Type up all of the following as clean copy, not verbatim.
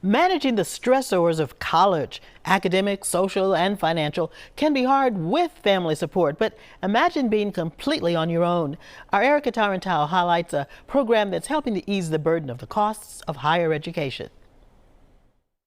Managing the stressors of college, academic, social, and financial, can be hard with family support, but imagine being completely on your own. Our Erica Tarantau highlights a program that's helping to ease the burden of the costs of higher education.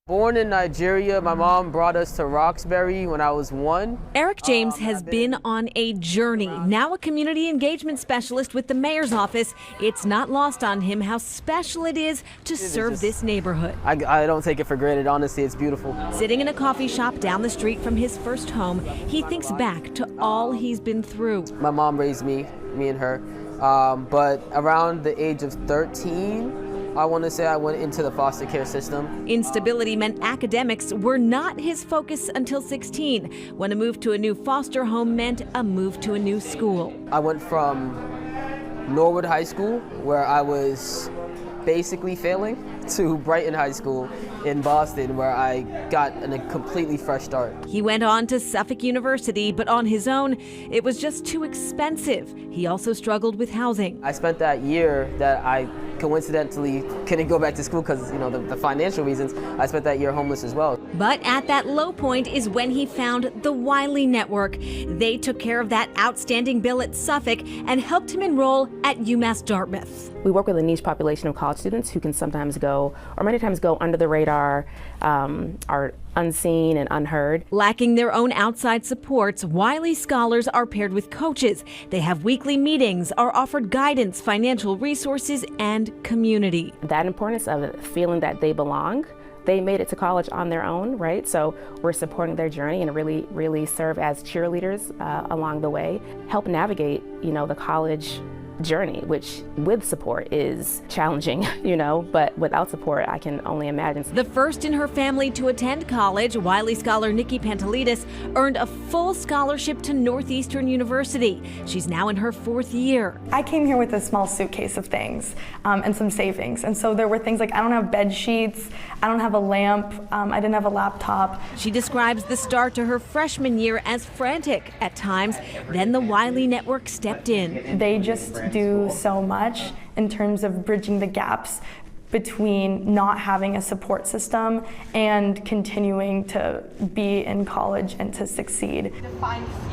Born in Nigeria, my mom brought us to Roxbury when I was 1. Eric James has been on a journey. Now a community engagement specialist with the mayor's office, it's not lost on him how special it is to serve this neighborhood. I don't take it for granted, honestly, it's beautiful. Sitting in a coffee shop down the street from his first home, he thinks back to all he's been through. My mom raised me and her, but around the age of 13, I want to say I went into the foster care system. Instability meant academics were not his focus until 16, when a move to a new foster home meant a move to a new school. I went from Norwood High School, where I was basically failing, to Brighton High School in Boston, where I got a completely fresh start. He went on to Suffolk University, but on his own, it was just too expensive. He also struggled with housing. I spent that year that I coincidentally couldn't go back to school because, the financial reasons. I spent that year homeless as well. But at that low point is when he found the Wiley Network. They took care of that outstanding bill at Suffolk and helped him enroll at UMass Dartmouth. We work with a niche population of college students who can sometimes go, or many times go under the radar, are unseen and unheard. Lacking their own outside supports, Wiley scholars are paired with coaches. They have weekly meetings, are offered guidance, financial resources, and community. That importance of feeling that they belong. They made it to college on their own, right? So we're supporting their journey and really serve as cheerleaders along the way, help navigate, the college journey, which with support is challenging, but without support, I can only imagine. The first in her family to attend college, Wiley scholar Nikki Pantelidis earned a full scholarship to Northeastern University. She's now in her 4th year. I came here with a small suitcase of things and some savings. And so there were things like I don't have bed sheets, I don't have a lamp, I didn't have a laptop. She describes the start to her freshman year as frantic at times. Then the Wiley Network stepped in. They just do so much in terms of bridging the gaps between not having a support system and continuing to be in college and to succeed.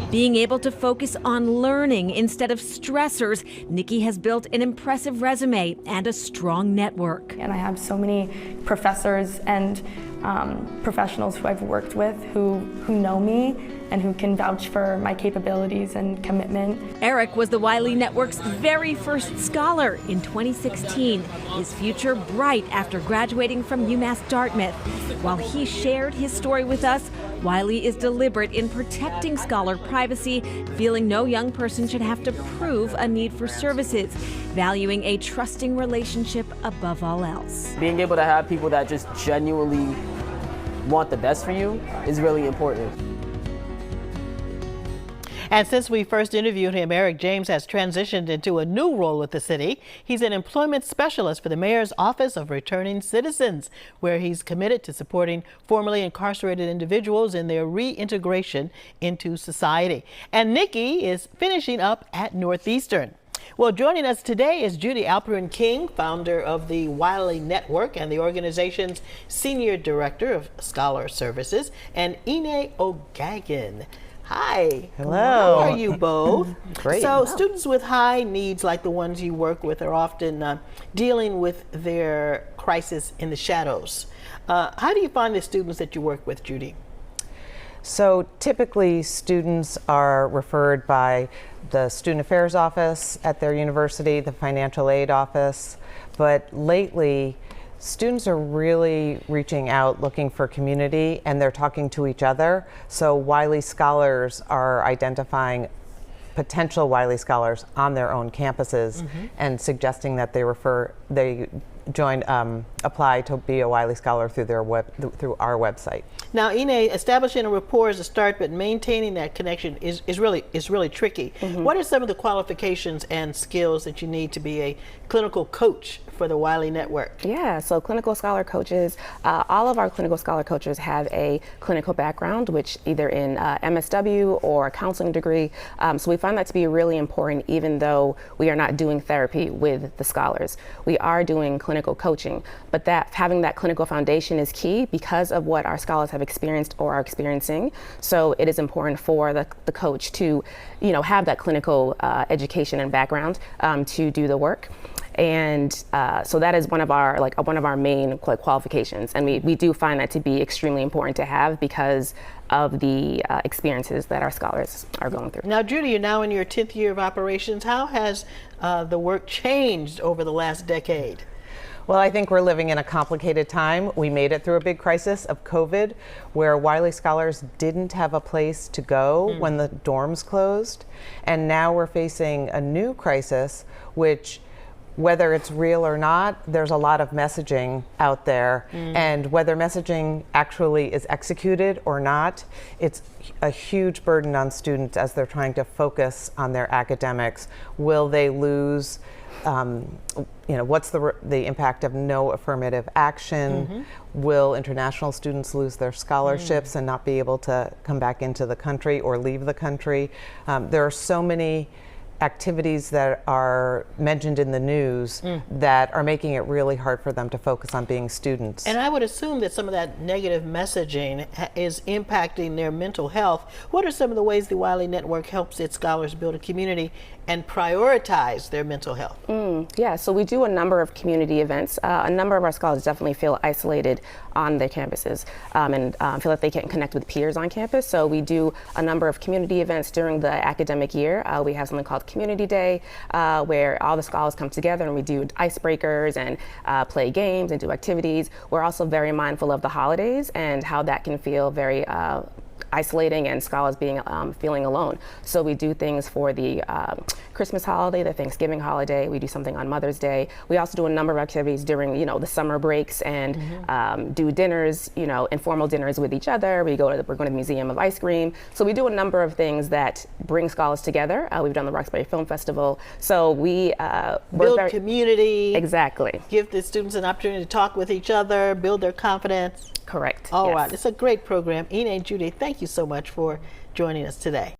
Being able to focus on learning instead of stressors, Nikki has built an impressive resume and a strong network. And I have so many professors and professionals who I've worked with who know me and who can vouch for my capabilities and commitment. Eric was the Wiley Network's very first scholar in 2016. His future bright after graduating from UMass Dartmouth. While he shared his story with us, Wiley is deliberate in protecting scholar privacy, feeling no young person should have to prove a need for services, valuing a trusting relationship above all else. Being able to have people that just genuinely want the best for you is really important. And since we first interviewed him, Eric James has transitioned into a new role with the city. He's an employment specialist for the Mayor's Office of Returning Citizens, where he's committed to supporting formerly incarcerated individuals in their reintegration into society. And Nikki is finishing up at Northeastern. Well, joining us today is Judy Alperin King, founder of the Wiley Network and the organization's Senior Director of Scholar Services, and Ine Ogagan. Hi. Hello. How are you both? Great. So students with high needs like the ones you work with are often dealing with their crisis in the shadows. How do you find the students that you work with, Judy? So typically students are referred by the Student Affairs Office at their university, the Financial Aid Office, but lately students are really reaching out looking for community, and they're talking to each other. So Wiley scholars are identifying potential Wiley scholars on their own campuses and suggesting that they apply to be a Wiley Scholar through our website. Now, Ine, establishing a rapport is a start, but maintaining that connection is really tricky. What are some of the qualifications and skills that you need to be a clinical coach for the Wiley Network? Yeah, so clinical scholar coaches, all of our clinical scholar coaches have a clinical background, which either in MSW or a counseling degree. So we find that to be really important, even though we are not doing therapy with the scholars. We are doing clinical clinical coaching. But that having that clinical foundation is key because of what our scholars have experienced or are experiencing. So it is important for the coach to, have that clinical education and background to do the work. And so that is one of our main qualifications, and we do find that to be extremely important to have because of the experiences that our scholars are going through. Now, Judy, you're now in your 10th year of operations. How has the work changed over the last decade? Well, I think we're living in a complicated time. We made it through a big crisis of COVID where Wiley scholars didn't have a place to go when the dorms closed. And now we're facing a new crisis, which, whether it's real or not, there's a lot of messaging out there. And whether messaging actually is executed or not, it's a huge burden on students as they're trying to focus on their academics. Will they lose, what's the impact of no affirmative action? Will international students lose their scholarships and not be able to come back into the country or leave the country? There are so many activities that are mentioned in the news that are making it really hard for them to focus on being students. And I would assume that some of that negative messaging is impacting their mental health. What are some of the ways the Wiley Network helps its scholars build a community and prioritize their mental health? Yeah, so we do a number of community events. A number of our scholars definitely feel isolated on their campuses and feel like they can't connect with peers on campus. So we do a number of community events during the academic year. We have something called Community Day, where all the scholars come together and we do icebreakers and play games and do activities. We're also very mindful of the holidays and how that can feel very isolating and scholars being feeling alone. So we do things for the Christmas holiday, the Thanksgiving holiday. We do something on Mother's Day. We also do a number of activities during the summer breaks and do dinners, informal dinners with each other. We're going to the Museum of Ice Cream. So we do a number of things that bring scholars together. We've done the Roxbury Film Festival. So we build community. Exactly. Give the students an opportunity to talk with each other, build their confidence. Correct. All yes. right. It's a great program. Ina and Judy, thank you so much for joining us today.